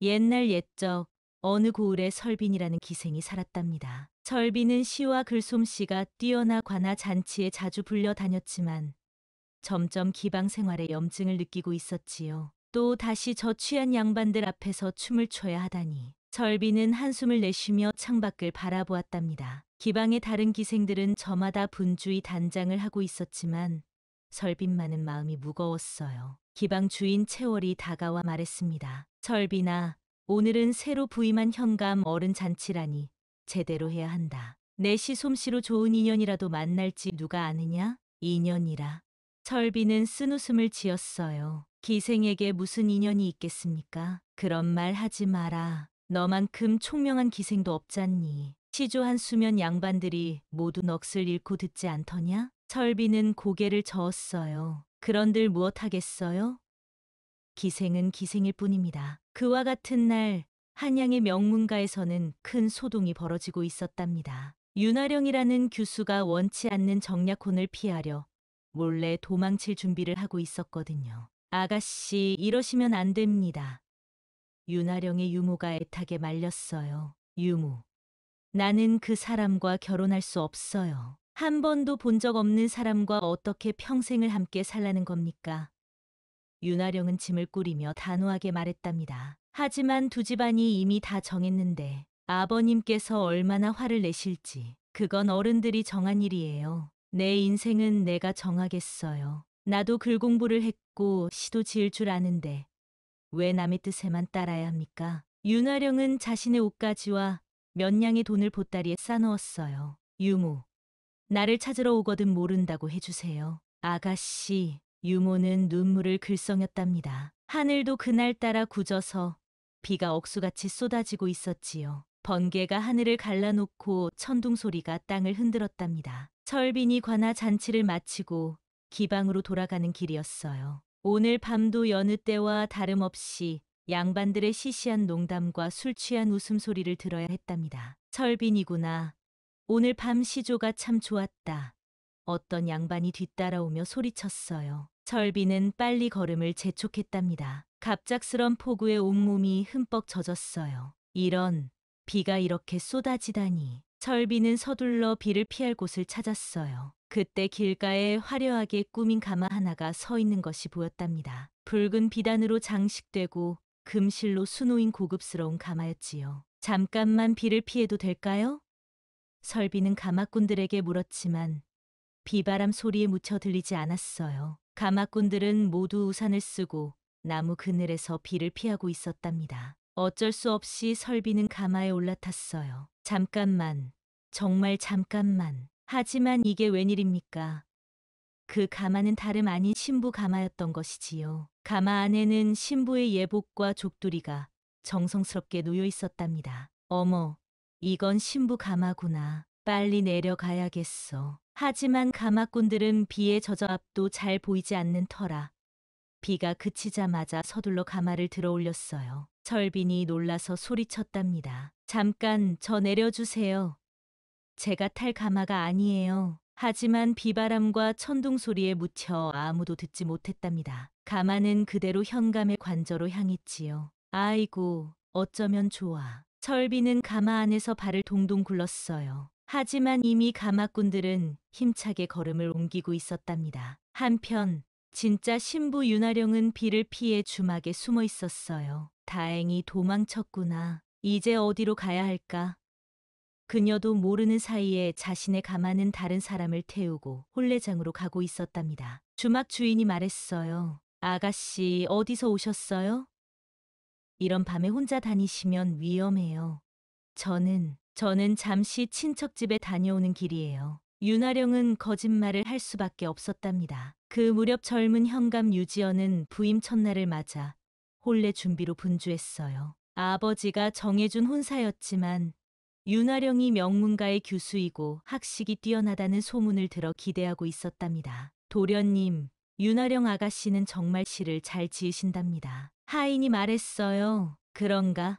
옛날 옛적 어느 고을에 설빈이라는 기생이 살았답니다. 설빈은 시와 글솜씨가 뛰어나 관아 잔치에 자주 불려다녔지만 점점 기방 생활에 염증을 느끼고 있었지요. 또 다시 저 취한 양반들 앞에서 춤을 춰야 하다니. 설빈은 한숨을 내쉬며 창밖을 바라보았답니다. 기방의 다른 기생들은 저마다 분주히 단장을 하고 있었지만 설빈만은 마음이 무거웠어요. 기방 주인 채월이 다가와 말했습니다. 설빈아, 오늘은 새로 부임한 현감 어른 잔치라니 제대로 해야 한다. 내시 솜씨로 좋은 인연이라도 만날지 누가 아느냐? 인연이라. 설빈은 쓴웃음을 지었어요. 기생에게 무슨 인연이 있겠습니까? 그런 말 하지 마라. 너만큼 총명한 기생도 없잖니. 시조한 수면 양반들이 모두 넋을 잃고 듣지 않더냐? 설빈은 고개를 저었어요. 그런들 무엇하겠어요? 기생은 기생일 뿐입니다. 그와 같은 날 한양의 명문가에서는 큰 소동이 벌어지고 있었답니다. 윤아령이라는 규수가 원치 않는 정략혼을 피하려 몰래 도망칠 준비를 하고 있었거든요. 아가씨, 이러시면 안 됩니다. 윤아령의 유모가 애타게 말렸어요. 유모, 나는 그 사람과 결혼할 수 없어요. 한 번도 본 적 없는 사람과 어떻게 평생을 함께 살라는 겁니까? 윤아령은 짐을 꾸리며 단호하게 말했답니다. 하지만 두 집안이 이미 다 정했는데 아버님께서 얼마나 화를 내실지 그건 어른들이 정한 일이에요. 내 인생은 내가 정하겠어요. 나도 글 공부를 했고 시도 지을 줄 아는데 왜 남의 뜻에만 따라야 합니까? 윤아령은 자신의 옷가지와 몇 냥의 돈을 보따리에 싸넣었어요. 유모, 나를 찾으러 오거든 모른다고 해주세요. 아가씨, 유모는 눈물을 글썽였답니다. 하늘도 그날따라 굳어서 비가 억수같이 쏟아지고 있었지요. 번개가 하늘을 갈라놓고 천둥 소리가 땅을 흔들었답니다. 설빈이 관아 잔치를 마치고 기방으로 돌아가는 길이었어요. 오늘 밤도 여느 때와 다름없이 양반들의 시시한 농담과 술 취한 웃음소리를 들어야 했답니다. 설빈이구나. 오늘 밤 시조가 참 좋았다. 어떤 양반이 뒤따라오며 소리쳤어요. 설빈은 빨리 걸음을 재촉했답니다. 갑작스런 폭우에 온몸이 흠뻑 젖었어요. 이런, 비가 이렇게 쏟아지다니. 설빈은 서둘러 비를 피할 곳을 찾았어요. 그때 길가에 화려하게 꾸민 가마 하나가 서 있는 것이 보였답니다. 붉은 비단으로 장식되고 금실로 수놓인 고급스러운 가마였지요. 잠깐만 비를 피해도 될까요? 설빈은 가마꾼들에게 물었지만 비바람 소리에 묻혀 들리지 않았어요. 가마꾼들은 모두 우산을 쓰고 나무 그늘에서 비를 피하고 있었답니다. 어쩔 수 없이 설빈은 가마에 올라탔어요. 잠깐만, 정말 잠깐만. 하지만 이게 웬일입니까? 그 가마는 다름 아닌 신부 가마였던 것이지요. 가마 안에는 신부의 예복과 족두리가 정성스럽게 놓여 있었답니다. 어머, 이건 신부 가마구나. 빨리 내려가야겠어. 하지만 가마꾼들은 비에 젖어 앞도 잘 보이지 않는 터라 비가 그치자마자 서둘러 가마를 들어 올렸어요. 설빈이 놀라서 소리쳤답니다. 잠깐 저 내려주세요. 제가 탈 가마가 아니에요. 하지만 비바람과 천둥 소리에 묻혀 아무도 듣지 못했답니다. 가마는 그대로 현감의 관저로 향했지요. 아이고, 어쩌면 좋아. 설빈은 가마 안에서 발을 동동 굴렀어요. 하지만 이미 가마꾼들은 힘차게 걸음을 옮기고 있었답니다. 한편 진짜 신부 윤아령은 비를 피해 주막에 숨어 있었어요. 다행히 도망쳤구나. 이제 어디로 가야 할까? 그녀도 모르는 사이에 자신의 가마는 다른 사람을 태우고 혼례장으로 가고 있었답니다. 주막 주인이 말했어요. 아가씨, 어디서 오셨어요? 이런 밤에 혼자 다니시면 위험해요. 저는 잠시 친척 집에 다녀오는 길이에요. 윤아령은 거짓말을 할 수밖에 없었답니다. 그 무렵 젊은 현감 유지연은 부임 첫날을 맞아 혼례 준비로 분주했어요. 아버지가 정해준 혼사였지만 윤아령이 명문가의 규수이고 학식이 뛰어나다는 소문을 들어 기대하고 있었답니다. 도련님, 윤아령 아가씨는 정말 시를 잘 지으신답니다. 하인이 말했어요. 그런가?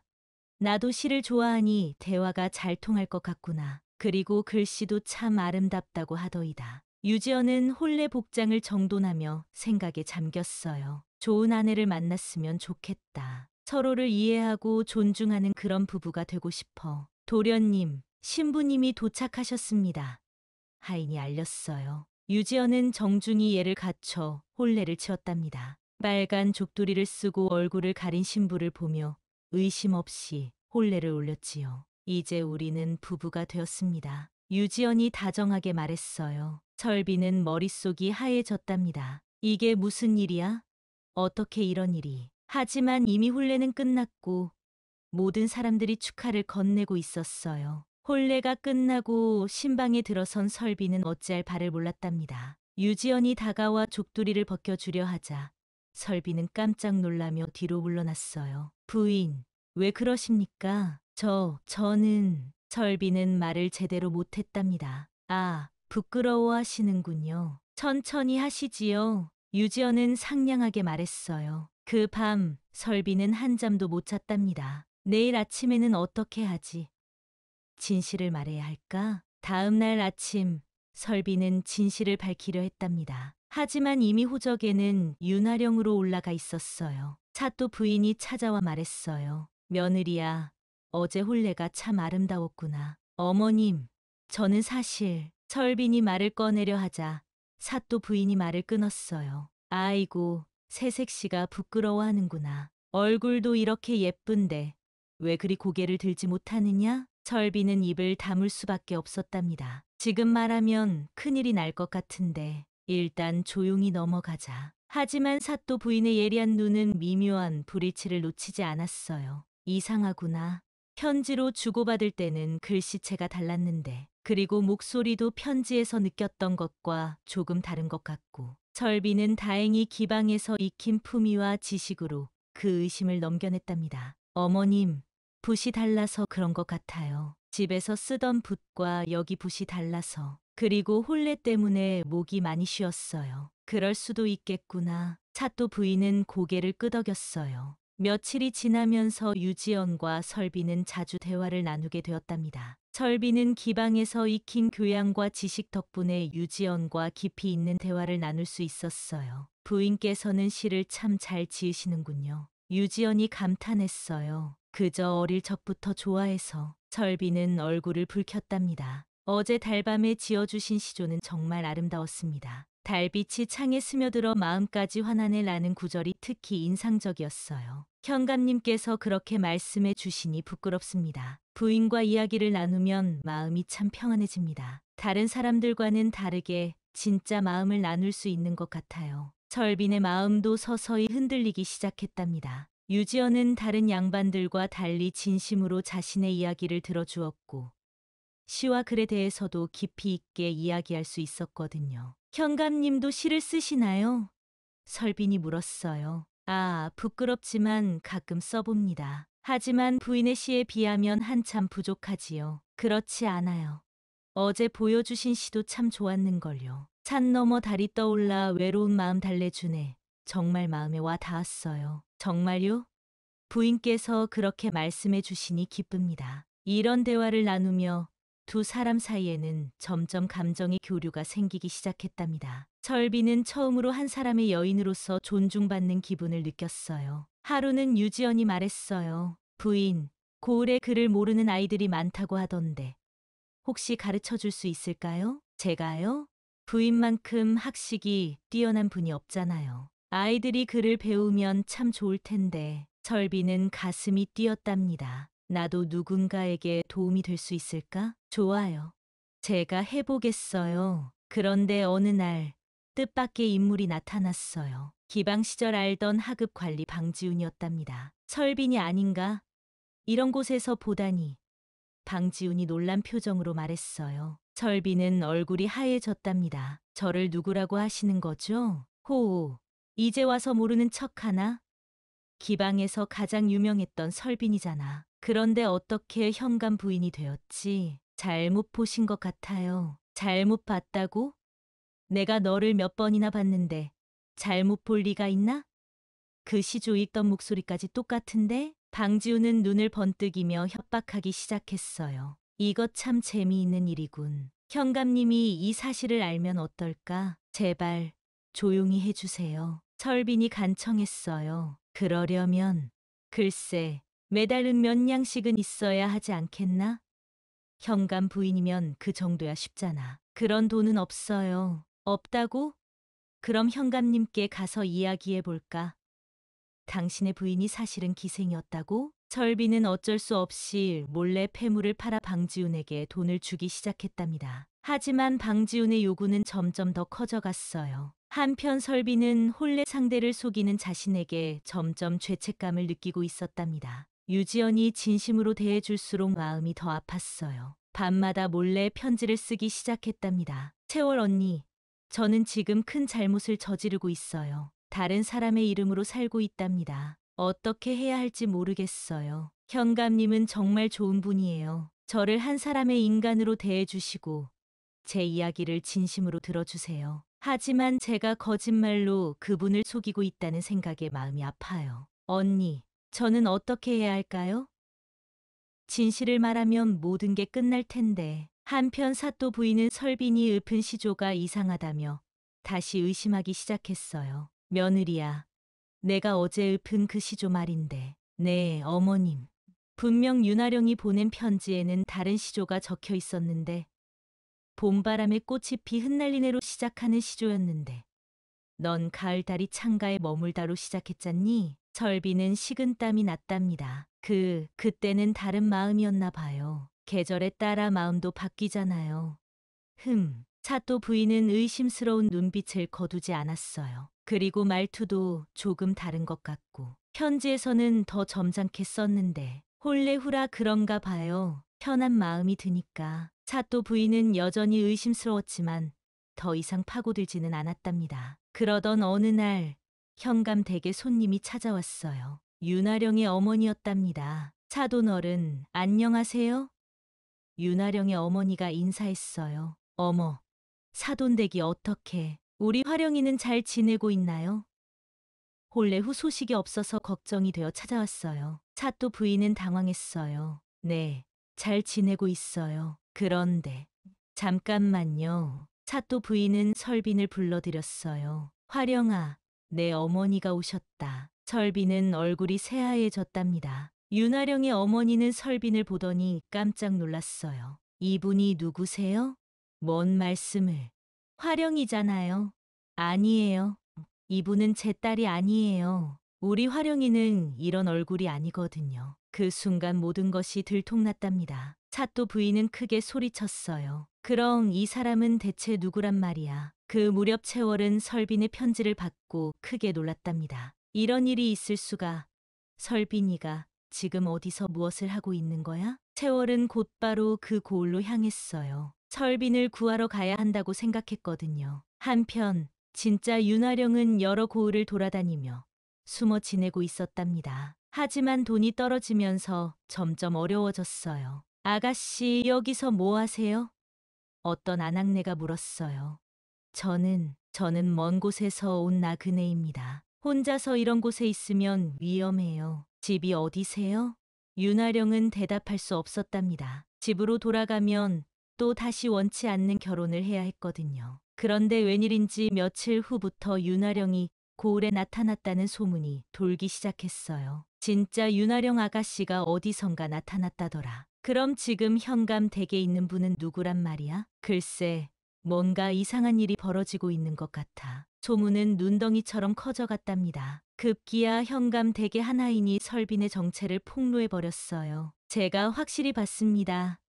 나도 시를 좋아하니 대화가 잘 통할 것 같구나. 그리고 글씨도 참 아름답다고 하더이다. 유지연은 혼례 복장을 정돈하며 생각에 잠겼어요. 좋은 아내를 만났으면 좋겠다. 서로를 이해하고 존중하는 그런 부부가 되고 싶어. 도련님, 신부님이 도착하셨습니다. 하인이 알렸어요. 유지연은 정중히 예를 갖춰 혼례를 치렀답니다. 빨간 족두리를 쓰고 얼굴을 가린 신부를 보며 의심 없이 혼례를 올렸지요. 이제 우리는 부부가 되었습니다. 유지연이 다정하게 말했어요. 설비는 머릿속이 하얘졌답니다. 이게 무슨 일이야? 어떻게 이런 일이? 하지만 이미 혼례는 끝났고 모든 사람들이 축하를 건네고 있었어요. 혼례가 끝나고 신방에 들어선 설비는 어찌할 바를 몰랐답니다. 유지연이 다가와 족두리를 벗겨주려 하자 설비는 깜짝 놀라며 뒤로 물러났어요. 부인, 왜 그러십니까? 저는 설비는 말을 제대로 못했답니다. 아, 부끄러워하시는군요. 천천히 하시지요. 유지연은 상냥하게 말했어요. 그 밤 설비는 한잠도 못 잤답니다. 내일 아침에는 어떻게 하지? 진실을 말해야 할까? 다음 날 아침 설비는 진실을 밝히려 했답니다. 하지만 이미 호적에는 윤활령으로 올라가 있었어요. 사또 부인이 찾아와 말했어요. 며느리야, 어제 혼례가 참 아름다웠구나. 어머님, 저는 사실 설빈이 말을 꺼내려 하자 사또 부인이 말을 끊었어요. 아이고, 새색시가 부끄러워하는구나. 얼굴도 이렇게 예쁜데 왜 그리 고개를 들지 못하느냐? 설비는 입을 다물 수밖에 없었답니다. 지금 말하면 큰일이 날 것 같은데 일단 조용히 넘어가자. 하지만 사또 부인의 예리한 눈은 미묘한 불일치를 놓치지 않았어요. 이상하구나. 편지로 주고받을 때는 글씨체가 달랐는데 그리고 목소리도 편지에서 느꼈던 것과 조금 다른 것 같고 설비는 다행히 기방에서 익힌 품위와 지식으로 그 의심을 넘겨냈답니다. 어머님, 붓이 달라서 그런 것 같아요. 집에서 쓰던 붓과 여기 붓이 달라서. 그리고 혼례 때문에 목이 많이 쉬었어요. 그럴 수도 있겠구나. 사또 부인은 고개를 끄덕였어요. 며칠이 지나면서 유지연과 설비는 자주 대화를 나누게 되었답니다. 설비는 기방에서 익힌 교양과 지식 덕분에 유지연과 깊이 있는 대화를 나눌 수 있었어요. 부인께서는 시를 참 잘 지으시는군요. 유지연이 감탄했어요. 그저 어릴 적부터 좋아해서. 설비는 얼굴을 붉혔답니다. 어제 달밤에 지어주신 시조는 정말 아름다웠습니다. 달빛이 창에 스며들어 마음까지 환하네 라는 구절이 특히 인상적이었어요. 현감님께서 그렇게 말씀해 주시니 부끄럽습니다. 부인과 이야기를 나누면 마음이 참 평안해집니다. 다른 사람들과는 다르게 진짜 마음을 나눌 수 있는 것 같아요. 설빈의 마음도 서서히 흔들리기 시작했답니다. 유지연은 다른 양반들과 달리 진심으로 자신의 이야기를 들어주었고 시와 글에 대해서도 깊이 있게 이야기할 수 있었거든요. 현감님도 시를 쓰시나요? 설빈이 물었어요. 아, 부끄럽지만 가끔 써봅니다. 하지만 부인의 시에 비하면 한참 부족하지요. 그렇지 않아요. 어제 보여주신 시도 참 좋았는걸요. 산 너머 달이 떠올라 외로운 마음 달래주네. 정말 마음에 와 닿았어요. 정말요? 부인께서 그렇게 말씀해 주시니 기쁩니다. 이런 대화를 나누며 두 사람 사이에는 점점 감정의 교류가 생기기 시작했답니다. 설비는 처음으로 한 사람의 여인으로서 존중받는 기분을 느꼈어요. 하루는 유지연이 말했어요. 부인, 고을에 글을 모르는 아이들이 많다고 하던데 혹시 가르쳐 줄 수 있을까요? 제가요? 부인만큼 학식이 뛰어난 분이 없잖아요. 아이들이 글을 배우면 참 좋을 텐데. 설비는 가슴이 뛰었답니다. 나도 누군가에게 도움이 될 수 있을까? 좋아요. 제가 해보겠어요. 그런데 어느 날 뜻밖의 인물이 나타났어요. 기방 시절 알던 하급 관리 방지훈이었답니다. 설빈이 아닌가? 이런 곳에서 보다니. 방지훈이 놀란 표정으로 말했어요. 설비는 얼굴이 하얘졌답니다. 저를 누구라고 하시는 거죠? 호우, 이제 와서 모르는 척하나? 기방에서 가장 유명했던 설빈이잖아. 그런데 어떻게 현관 부인이 되었지? 잘못 보신 것 같아요. 잘못 봤다고? 내가 너를 몇 번이나 봤는데 잘못 볼 리가 있나? 그 시조 읽던 목소리까지 똑같은데? 방지우는 눈을 번뜩이며 협박하기 시작했어요. 이것 참 재미있는 일이군. 현감님이 이 사실을 알면 어떨까? 제발 조용히 해주세요. 설빈이 간청했어요. 그러려면 글쎄, 매달은 몇 냥씩은 있어야 하지 않겠나? 현관 부인이면 그 정도야 쉽잖아. 그런 돈은 없어요. 없다고? 그럼 현감님께 가서 이야기해 볼까? 당신의 부인이 사실은 기생이었다고? 철비는 어쩔 수 없이 몰래 폐물을 팔아 방지훈에게 돈을 주기 시작했답니다. 하지만 방지훈의 요구는 점점 더 커져갔어요. 한편 설비는 혼례 상대를 속이는 자신에게 점점 죄책감을 느끼고 있었답니다. 유지연이 진심으로 대해줄수록 마음이 더 아팠어요. 밤마다 몰래 편지를 쓰기 시작했답니다. 채월 언니, 저는 지금 큰 잘못을 저지르고 있어요. 다른 사람의 이름으로 살고 있답니다. 어떻게 해야 할지 모르겠어요. 현감님은 정말 좋은 분이에요. 저를 한 사람의 인간으로 대해주시고 제 이야기를 진심으로 들어주세요. 하지만 제가 거짓말로 그분을 속이고 있다는 생각에 마음이 아파요. 언니, 저는 어떻게 해야 할까요? 진실을 말하면 모든 게 끝날 텐데. 한편 사또 부인은 설빈이 읊은 시조가 이상하다며 다시 의심하기 시작했어요. 며느리야, 내가 어제 읊은 그 시조 말인데. 네, 어머님. 분명 윤아령이 보낸 편지에는 다른 시조가 적혀 있었는데 봄바람에 꽃이 피 흩날리네로 시작하는 시조였는데 넌 가을달이 창가에 머물다로 시작했잖니? 설비는 식은땀이 났답니다. 그때는 다른 마음이었나 봐요. 계절에 따라 마음도 바뀌잖아요. 사또 부인은 의심스러운 눈빛을 거두지 않았어요. 그리고 말투도 조금 다른 것 같고 편지에서는 더 점잖게 썼는데 홀레후라 그런가 봐요. 편한 마음이 드니까. 사또 부인은 여전히 의심스러웠지만 더 이상 파고들지는 않았답니다. 그러던 어느 날 현감 댁에 손님이 찾아왔어요. 윤아령의 어머니였답니다. 사돈어른, 안녕하세요? 윤아령의 어머니가 인사했어요. 어머, 사돈댁이 어떻게, 우리 화령이는 잘 지내고 있나요? 혼례 후 소식이 없어서 걱정이 되어 찾아왔어요. 사또 부인은 당황했어요. 네, 잘 지내고 있어요. 그런데, 잠깐만요. 사또 부인은 설빈을 불러들였어요. 화령아, 내 어머니가 오셨다. 설빈은 얼굴이 새하얘졌답니다. 윤아령의 어머니는 설빈을 보더니 깜짝 놀랐어요. 이분이 누구세요? 뭔 말씀을. 화령이잖아요. 아니에요. 이분은 제 딸이 아니에요. 우리 화령이는 이런 얼굴이 아니거든요. 그 순간 모든 것이 들통났답니다. 사또 부인은 크게 소리쳤어요. 그럼 이 사람은 대체 누구란 말이야. 그 무렵 채월은 설빈의 편지를 받고 크게 놀랐답니다. 이런 일이 있을 수가. 설빈이가 지금 어디서 무엇을 하고 있는 거야? 채월은 곧바로 그 고을로 향했어요. 설빈을 구하러 가야 한다고 생각했거든요. 한편 진짜 윤아령은 여러 고을을 돌아다니며 숨어 지내고 있었답니다. 하지만 돈이 떨어지면서 점점 어려워졌어요. 아가씨, 여기서 뭐 하세요? 어떤 아낙네가 물었어요. 저는 먼 곳에서 온 나그네입니다. 혼자서 이런 곳에 있으면 위험해요. 집이 어디세요? 윤아령은 대답할 수 없었답니다. 집으로 돌아가면 또 다시 원치 않는 결혼을 해야 했거든요. 그런데 웬일인지 며칠 후부터 윤아령이 고을에 나타났다는 소문이 돌기 시작했어요. 진짜 윤아령 아가씨가 어디선가 나타났다더라. 그럼 지금 현감 댁에 있는 분은 누구란 말이야? 글쎄, 뭔가 이상한 일이 벌어지고 있는 것 같아. 소문은 눈덩이처럼 커져갔답니다. 급기야 현감 댁의 한 하인이 설빈의 정체를 폭로해버렸어요. 제가 확실히 봤습니다.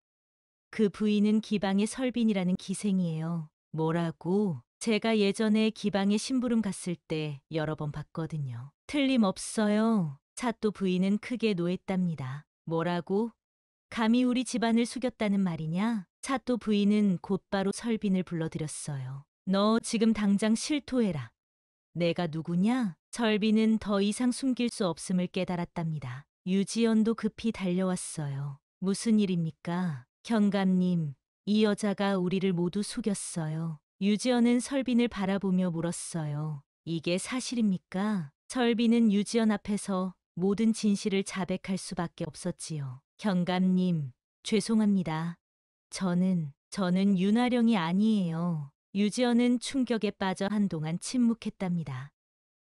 그 부인은 기방의 설빈이라는 기생이에요. 뭐라고? 제가 예전에 기방의 심부름 갔을 때 여러 번 봤거든요. 틀림없어요. 사또 부인은 크게 노했답니다. 뭐라고? 감히 우리 집안을 속였다는 말이냐? 사또 부인은 곧바로 설빈을 불러들였어요. 너 지금 당장 실토해라. 내가 누구냐? 설빈은 더 이상 숨길 수 없음을 깨달았답니다. 유지연도 급히 달려왔어요. 무슨 일입니까? 현감님, 이 여자가 우리를 모두 속였어요. 유지연은 설빈을 바라보며 물었어요. 이게 사실입니까? 설빈은 유지연 앞에서 모든 진실을 자백할 수밖에 없었지요. 현감님, 죄송합니다. 저는 윤아령이 아니에요. 유지연은 충격에 빠져 한동안 침묵했답니다.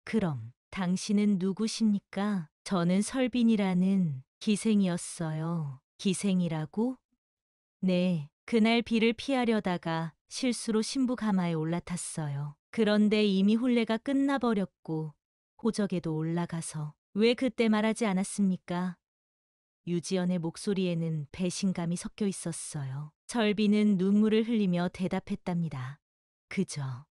그럼 당신은 누구십니까? 저는 설빈이라는 기생이었어요. 기생이라고? 네, 그날 비를 피하려다가 실수로 신부 가마에 올라탔어요. 그런데 이미 혼례가 끝나버렸고 호적에도 올라가서 왜 그때 말하지 않았습니까? 유지연의 목소리에는 배신감이 섞여 있었어요. 설비는 눈물을 흘리며 대답했답니다.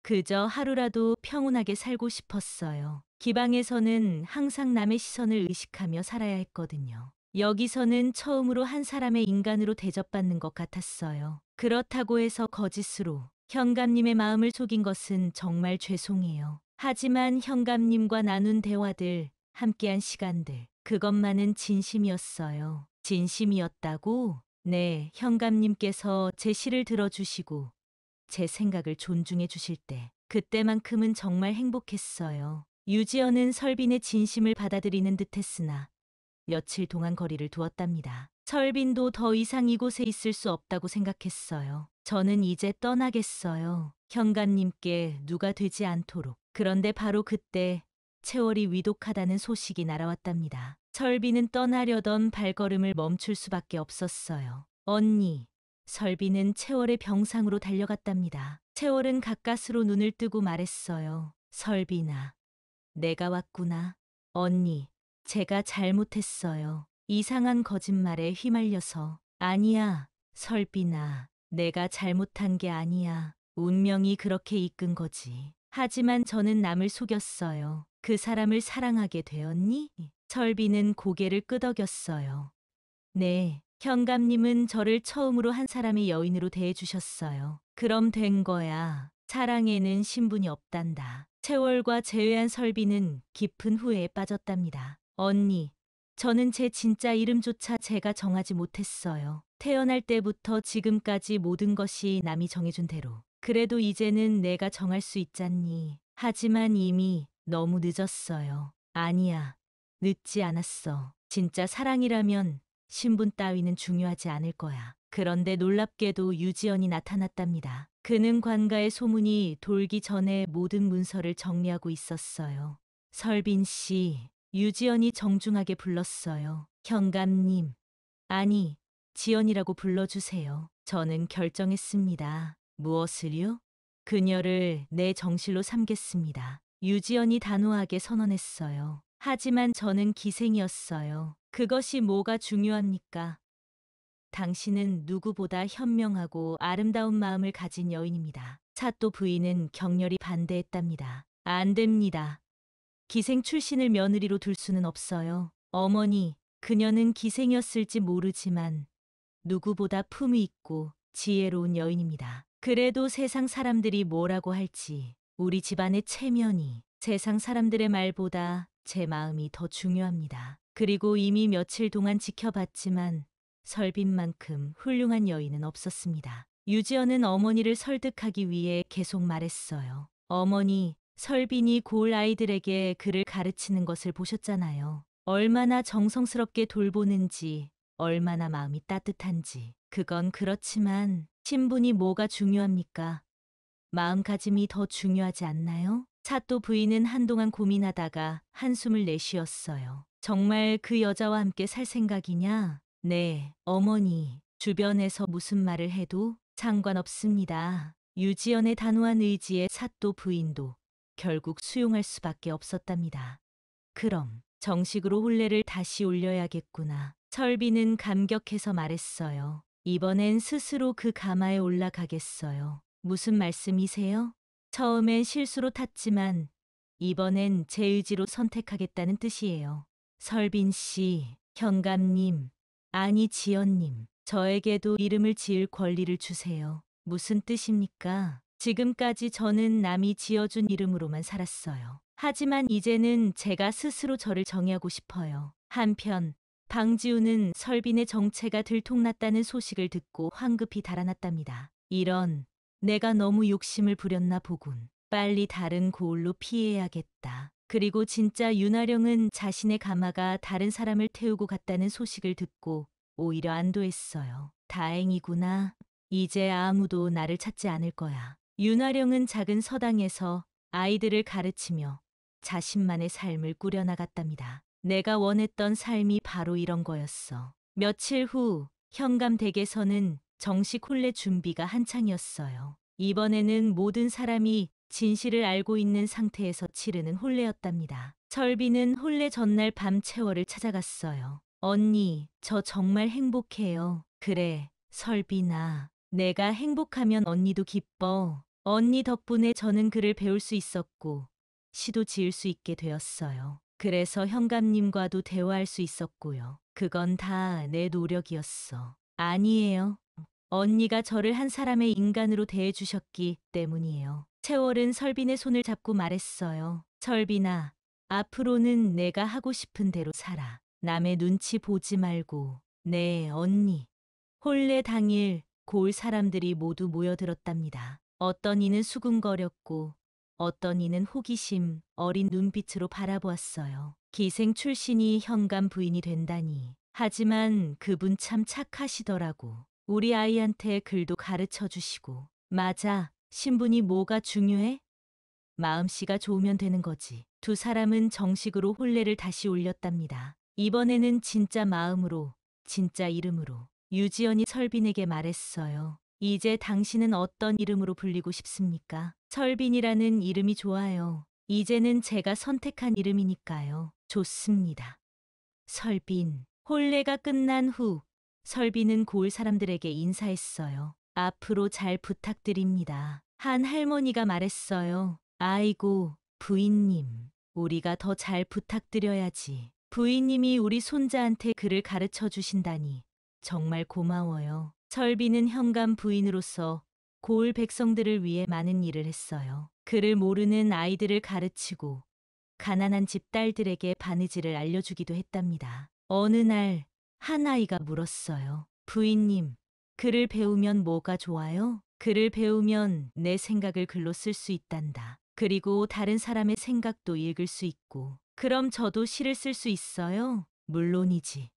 그저 하루라도 평온하게 살고 싶었어요. 기방에서는 항상 남의 시선을 의식하며 살아야 했거든요. 여기서는 처음으로 한 사람의 인간으로 대접받는 것 같았어요. 그렇다고 해서 거짓으로 현감님의 마음을 속인 것은 정말 죄송해요. 하지만 현감님과 나눈 대화들, 함께한 시간들, 그것만은 진심이었어요. 진심이었다고? 네, 현감님께서 제 시를 들어주시고 제 생각을 존중해 주실 때 그때만큼은 정말 행복했어요. 유지연은 설빈의 진심을 받아들이는 듯했으나 며칠 동안 거리를 두었답니다. 설빈도 더 이상 이곳에 있을 수 없다고 생각했어요. 저는 이제 떠나겠어요. 현관님께 누가 되지 않도록. 그런데 바로 그때 채월이 위독하다는 소식이 날아왔답니다. 설빈은 떠나려던 발걸음을 멈출 수밖에 없었어요. 언니, 설빈은 채월의 병상으로 달려갔답니다. 채월은 가까스로 눈을 뜨고 말했어요. 설빈아, 내가 왔구나. 언니, 제가 잘못했어요. 이상한 거짓말에 휘말려서. 아니야, 설빈아. 내가 잘못한 게 아니야. 운명이 그렇게 이끈 거지. 하지만 저는 남을 속였어요. 그 사람을 사랑하게 되었니? 설빈은 고개를 끄덕였어요. 네, 현감님은 저를 처음으로 한 사람의 여인으로 대해주셨어요. 그럼 된 거야. 사랑에는 신분이 없단다. 채월과 제외한 설비는 깊은 후회에 빠졌답니다. 언니, 저는 제 진짜 이름조차 제가 정하지 못했어요. 태어날 때부터 지금까지 모든 것이 남이 정해준 대로. 그래도 이제는 내가 정할 수 있잖니. 하지만 이미 너무 늦었어요. 아니야, 늦지 않았어. 진짜 사랑이라면 신분 따위는 중요하지 않을 거야. 그런데 놀랍게도 유지연이 나타났답니다. 그는 관가의 소문이 돌기 전에 모든 문서를 정리하고 있었어요. 설빈 씨, 유지연이 정중하게 불렀어요. 현감님, 아니, 지연이라고 불러주세요. 저는 결정했습니다. 무엇을요? 그녀를 내 정실로 삼겠습니다. 유지연이 단호하게 선언했어요. 하지만 저는 기생이었어요. 그것이 뭐가 중요합니까? 당신은 누구보다 현명하고 아름다운 마음을 가진 여인입니다. 사또 부인은 격렬히 반대했답니다. 안 됩니다. 기생 출신을 며느리로 둘 수는 없어요. 어머니, 그녀는 기생이었을지 모르지만 누구보다 품위 있고 지혜로운 여인입니다. 그래도 세상 사람들이 뭐라고 할지 우리 집안의 체면이 세상 사람들의 말보다 제 마음이 더 중요합니다. 그리고 이미 며칠 동안 지켜봤지만 설빈만큼 훌륭한 여인은 없었습니다. 유지연은 어머니를 설득하기 위해 계속 말했어요. 어머니, 설빈이 고을 아이들에게 글을 가르치는 것을 보셨잖아요. 얼마나 정성스럽게 돌보는지, 얼마나 마음이 따뜻한지. 그건 그렇지만 신분이 뭐가 중요합니까? 마음가짐이 더 중요하지 않나요? 사또 부인은 한동안 고민하다가 한숨을 내쉬었어요. 정말 그 여자와 함께 살 생각이냐? 네, 어머니. 주변에서 무슨 말을 해도 상관없습니다. 유지연의 단호한 의지에 사또 부인도 결국 수용할 수밖에 없었답니다. 그럼 정식으로 혼례를 다시 올려야겠구나. 설비는 감격해서 말했어요. 이번엔 스스로 그 가마에 올라가겠어요. 무슨 말씀이세요? 처음엔 실수로 탔지만 이번엔 제 의지로 선택하겠다는 뜻이에요. 설빈 씨, 현감님, 아니 지연님, 저에게도 이름을 지을 권리를 주세요. 무슨 뜻입니까? 지금까지 저는 남이 지어준 이름으로만 살았어요. 하지만 이제는 제가 스스로 저를 정의하고 싶어요. 한편 방지우는 설빈의 정체가 들통났다는 소식을 듣고 황급히 달아났답니다. 이런, 내가 너무 욕심을 부렸나 보군. 빨리 다른 고을로 피해야겠다. 그리고 진짜 윤아령은 자신의 가마가 다른 사람을 태우고 갔다는 소식을 듣고 오히려 안도했어요. 다행이구나. 이제 아무도 나를 찾지 않을 거야. 윤아령은 작은 서당에서 아이들을 가르치며 자신만의 삶을 꾸려나갔답니다. 내가 원했던 삶이 바로 이런 거였어. 며칠 후 현감 댁에서는 정식 혼례 준비가 한창이었어요. 이번에는 모든 사람이 진실을 알고 있는 상태에서 치르는 혼례였답니다. 설비는 혼례 전날 밤 채월을 찾아갔어요. 언니, 저 정말 행복해요. 그래, 설비나. 내가 행복하면 언니도 기뻐. 언니 덕분에 저는 글을 배울 수 있었고, 시도 지을 수 있게 되었어요. 그래서 현감님과도 대화할 수 있었고요. 그건 다 내 노력이었어. 아니에요. 언니가 저를 한 사람의 인간으로 대해주셨기 때문이에요. 채월은 설빈의 손을 잡고 말했어요. 설빈아, 앞으로는 내가 하고 싶은 대로 살아. 남의 눈치 보지 말고. 네, 언니. 혼례 당일 고을 사람들이 모두 모여들었답니다. 어떤 이는 수군거렸고 어떤 이는 호기심 어린 눈빛으로 바라보았어요. 기생 출신이 현감 부인이 된다니. 하지만 그분 참 착하시더라고. 우리 아이한테 글도 가르쳐 주시고. 맞아. 신분이 뭐가 중요해? 마음씨가 좋으면 되는 거지. 두 사람은 정식으로 혼례를 다시 올렸답니다. 이번에는 진짜 마음으로, 진짜 이름으로. 유지연이 설빈에게 말했어요. 이제 당신은 어떤 이름으로 불리고 싶습니까? 설빈이라는 이름이 좋아요. 이제는 제가 선택한 이름이니까요. 좋습니다. 설빈. 혼례가 끝난 후 설빈은 고을 사람들에게 인사했어요. 앞으로 잘 부탁드립니다. 한 할머니가 말했어요. 아이고, 부인님. 우리가 더 잘 부탁드려야지. 부인님이 우리 손자한테 글을 가르쳐 주신다니 정말 고마워요. 설빈은 현감 부인으로서 고을 백성들을 위해 많은 일을 했어요. 글을 모르는 아이들을 가르치고 가난한 집 딸들에게 바느질을 알려주기도 했답니다. 어느 날 한 아이가 물었어요. 부인님, 글을 배우면 뭐가 좋아요? 글을 배우면 내 생각을 글로 쓸 수 있단다. 그리고 다른 사람의 생각도 읽을 수 있고. 그럼 저도 시를 쓸 수 있어요? 물론이지.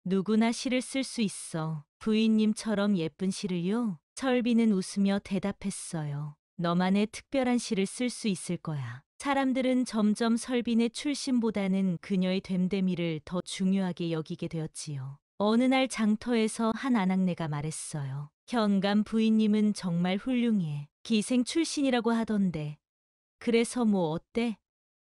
누구나 시를 쓸 수 있어. 부인님처럼 예쁜 시를요? 설비는 웃으며 대답했어요. 너만의 특별한 시를 쓸 수 있을 거야. 사람들은 점점 설빈의 출신보다는 그녀의 됨됨이를 더 중요하게 여기게 되었지요. 어느 날 장터에서 한 아낙네가 말했어요. 현감 부인님은 정말 훌륭해. 기생 출신이라고 하던데. 그래서 뭐 어때?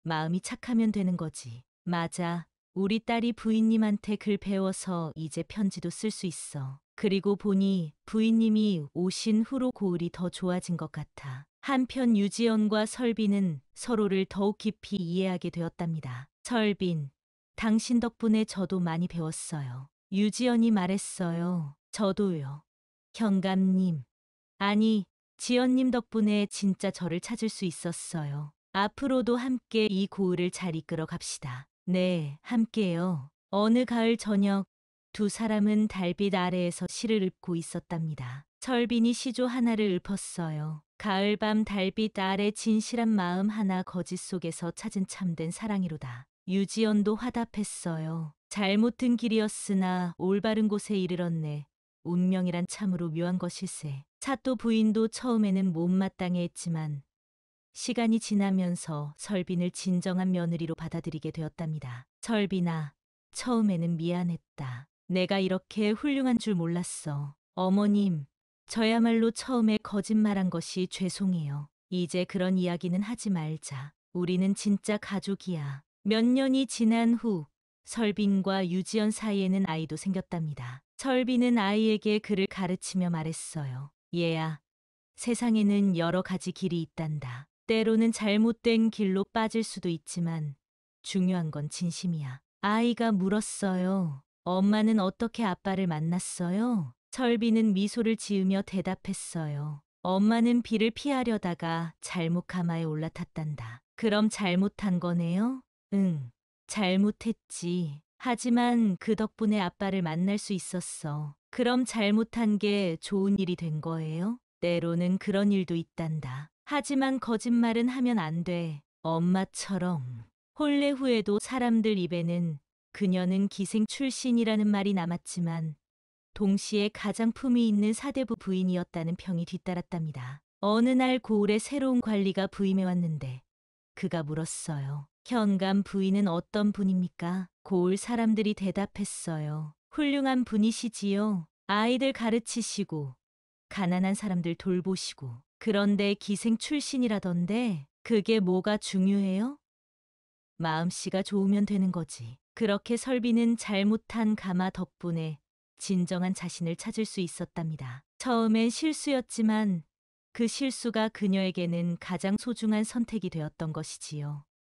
마음이 착하면 되는 거지. 맞아. 우리 딸이 부인님한테 글 배워서 이제 편지도 쓸 수 있어. 그리고 보니 부인님이 오신 후로 고을이 더 좋아진 것 같아. 한편 유지연과 설빈은 서로를 더욱 깊이 이해하게 되었답니다. 설빈, 당신 덕분에 저도 많이 배웠어요. 유지연이 말했어요. 저도요. 현감님. 아니, 지연님 덕분에 진짜 저를 찾을 수 있었어요. 앞으로도 함께 이 고을을 잘 이끌어 갑시다. 네, 함께요. 어느 가을 저녁, 두 사람은 달빛 아래에서 시를 읊고 있었답니다. 설빈이 시조 하나를 읊었어요. 가을밤 달빛 아래 진실한 마음 하나 거짓 속에서 찾은 참된 사랑이로다. 유지연도 화답했어요. 잘못된 길이었으나 올바른 곳에 이르렀네. 운명이란 참으로 묘한 것일세. 사또 부인도 처음에는 못마땅해 했지만 시간이 지나면서 설빈을 진정한 며느리로 받아들이게 되었답니다. 설빈아, 처음에는 미안했다. 내가 이렇게 훌륭한 줄 몰랐어. 어머님, 저야말로 처음에 거짓말한 것이 죄송해요. 이제 그런 이야기는 하지 말자. 우리는 진짜 가족이야. 몇 년이 지난 후 설빈과 유지연 사이에는 아이도 생겼답니다. 설빈은 아이에게 글을 가르치며 말했어요. 얘야, 세상에는 여러 가지 길이 있단다. 때로는 잘못된 길로 빠질 수도 있지만 중요한 건 진심이야. 아이가 물었어요. 엄마는 어떻게 아빠를 만났어요? 설빈은 미소를 지으며 대답했어요. 엄마는 비를 피하려다가 잘못 가마에 올라탔단다. 그럼 잘못한 거네요? 응, 잘못했지. 하지만 그 덕분에 아빠를 만날 수 있었어. 그럼 잘못한 게 좋은 일이 된 거예요? 때로는 그런 일도 있단다. 하지만 거짓말은 하면 안 돼. 엄마처럼. 혼례 후에도 사람들 입에는 그녀는 기생 출신이라는 말이 남았지만 동시에 가장 품위 있는 사대부 부인이었다는 평이 뒤따랐답니다. 어느 날 고을에 새로운 관리가 부임해 왔는데 그가 물었어요. 현관 부인은 어떤 분입니까? 고을 사람들이 대답했어요. 훌륭한 분이시지요. 아이들 가르치시고 가난한 사람들 돌보시고. 그런데 기생 출신이라던데 그게 뭐가 중요해요? 마음씨가 좋으면 되는 거지. 그렇게 설비는 잘못한 가마 덕분에 진정한 자신을 찾을 수 있었답니다. 처음엔 실수였지만 그 실수가 그녀에게는 가장 소중한 선택이 되었던 것이지요.